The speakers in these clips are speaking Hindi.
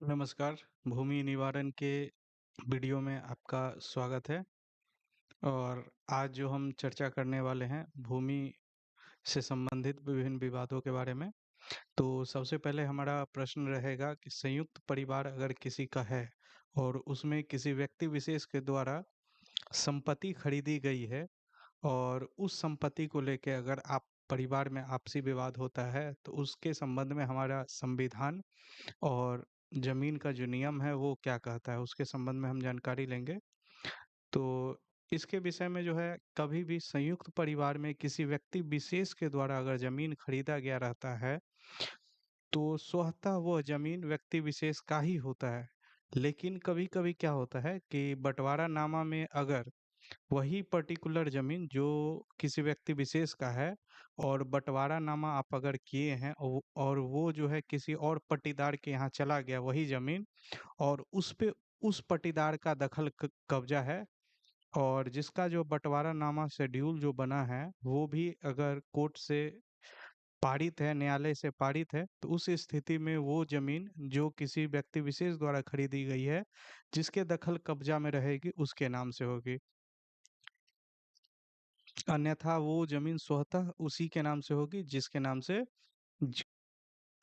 नमस्कार। भूमि निवारण के वीडियो में आपका स्वागत है। और आज जो हम चर्चा करने वाले हैं भूमि से संबंधित विभिन्न विवादों के बारे में। तो सबसे पहले हमारा प्रश्न रहेगा कि संयुक्त परिवार अगर किसी का है और उसमें किसी व्यक्ति विशेष के द्वारा संपत्ति खरीदी गई है और उस संपत्ति को लेके अगर आप परिवार में आपसी विवाद होता है तो उसके संबंध में हमारा संविधान और जमीन का जो नियम है वो क्या कहता है उसके संबंध में हम जानकारी लेंगे। तो इसके विषय में जो है कभी भी संयुक्त परिवार में किसी व्यक्ति विशेष के द्वारा अगर जमीन खरीदा गया रहता है तो स्वतः वह जमीन व्यक्ति विशेष का ही होता है। लेकिन कभी-कभी क्या होता है कि बंटवारानामा में अगर वही पर्टिकुलर जमीन जो किसी व्यक्ति विशेष का है और बंटवारानामा आप अगर किए हैं और वो जो है किसी और पट्टीदार के यहाँ चला गया वही जमीन और उस पे उस पट्टीदार का दखल कब्जा है और जिसका जो बंटवारानामा शेड्यूल जो बना है वो भी अगर कोर्ट से पारित है, न्यायालय से पारित है, तो उस स्थिति में वो जमीन जो किसी व्यक्ति विशेष द्वारा खरीदी गई है जिसके दखल कब्जा में रहेगी उसके नाम से होगी। अन्यथा वो जमीन स्वतः उसी के नाम से होगी जिसके नाम से ज-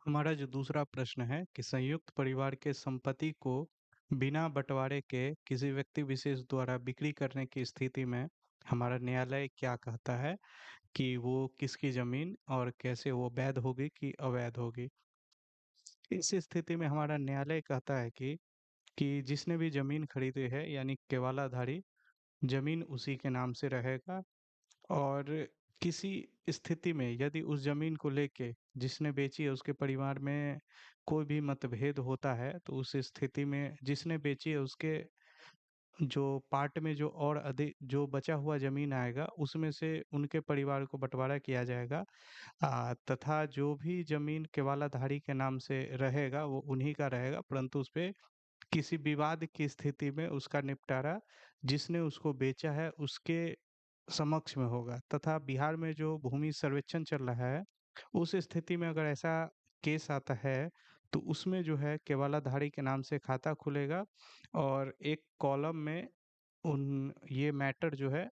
हमारा जो दूसरा प्रश्न है कि संयुक्त परिवार के संपत्ति को बिना बंटवारे के किसी व्यक्ति विशेष द्वारा बिक्री करने की स्थिति में हमारा न्यायालय क्या कहता है कि वो किसकी जमीन और कैसे वो वैध होगी कि अवैध होगी। इस स्थिति में हमारा न्यायालय कहता है कि जिसने भी जमीन खरीदी है यानी केवालाधारी जमीन उसी के नाम से रहेगा। और किसी स्थिति में यदि उस जमीन को लेके जिसने बेची है उसके परिवार में कोई भी मतभेद होता है तो उस स्थिति में जिसने बेची है उसके जो पार्ट में जो और अधिक जो बचा हुआ जमीन आएगा उसमें से उनके परिवार को बंटवारा किया जाएगा। तथा जो भी जमीन केवालाधारी के नाम से रहेगा वो उन्हीं का रहेगा, परंतु उस पे किसी विवाद की स्थिति में उसका निपटारा जिसने उसको बेचा है उसके समक्ष में होगा। तथा बिहार में जो भूमि सर्वेक्षण चल रहा है उस स्थिति में अगर ऐसा केस आता है तो उसमें जो है केवालाधारी के नाम से खाता खुलेगा और एक कॉलम में उन ये मैटर जो है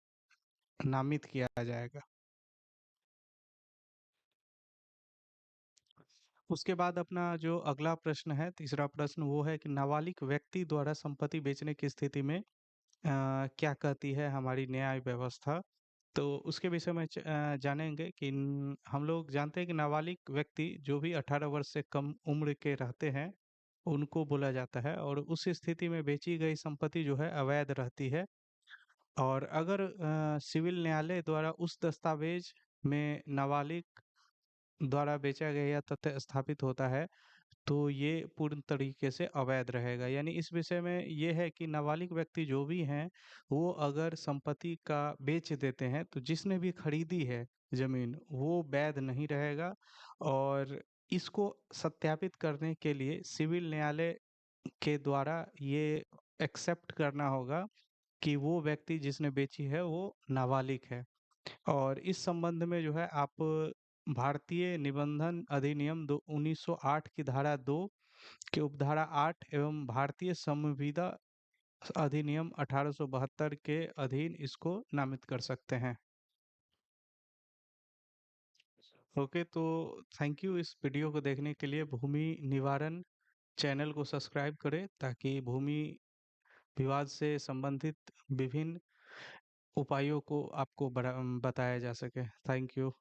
नामित किया जाएगा। उसके बाद अपना जो अगला प्रश्न है, तीसरा प्रश्न वो है कि नाबालिग व्यक्ति द्वारा संपत्ति बेचने की स्थिति में क्या कहती है हमारी न्याय व्यवस्था। तो उसके विषय में जानेंगे कि हम लोग जानते हैं कि नाबालिग व्यक्ति जो भी 18 वर्ष से कम उम्र के रहते हैं उनको बोला जाता है और उस स्थिति में बेची गई संपत्ति जो है अवैध रहती है। और अगर सिविल न्यायालय द्वारा उस दस्तावेज में नाबालिग द्वारा बेचा गया या तथ्य स्थापित होता है तो ये पूर्ण तरीके से अवैध रहेगा। यानी इस विषय में ये है कि नाबालिग व्यक्ति जो भी हैं वो अगर संपत्ति का बेच देते हैं तो जिसने भी खरीदी है जमीन वो वैध नहीं रहेगा। और इसको सत्यापित करने के लिए सिविल न्यायालय के द्वारा ये एक्सेप्ट करना होगा कि वो व्यक्ति जिसने बेची है वो नाबालिग है। और इस संबंध में जो है आप भारतीय निबंधन अधिनियम 1908 की धारा 2 के उपधारा 8 एवं भारतीय संविदा अधिनियम 1872 के अधीन इसको नामित कर सकते हैं। ओके, तो थैंक यू इस वीडियो को देखने के लिए। भूमि निवारण चैनल को सब्सक्राइब करें ताकि भूमि विवाद से संबंधित विभिन्न उपायों को आपको बताया जा सके। Thank you.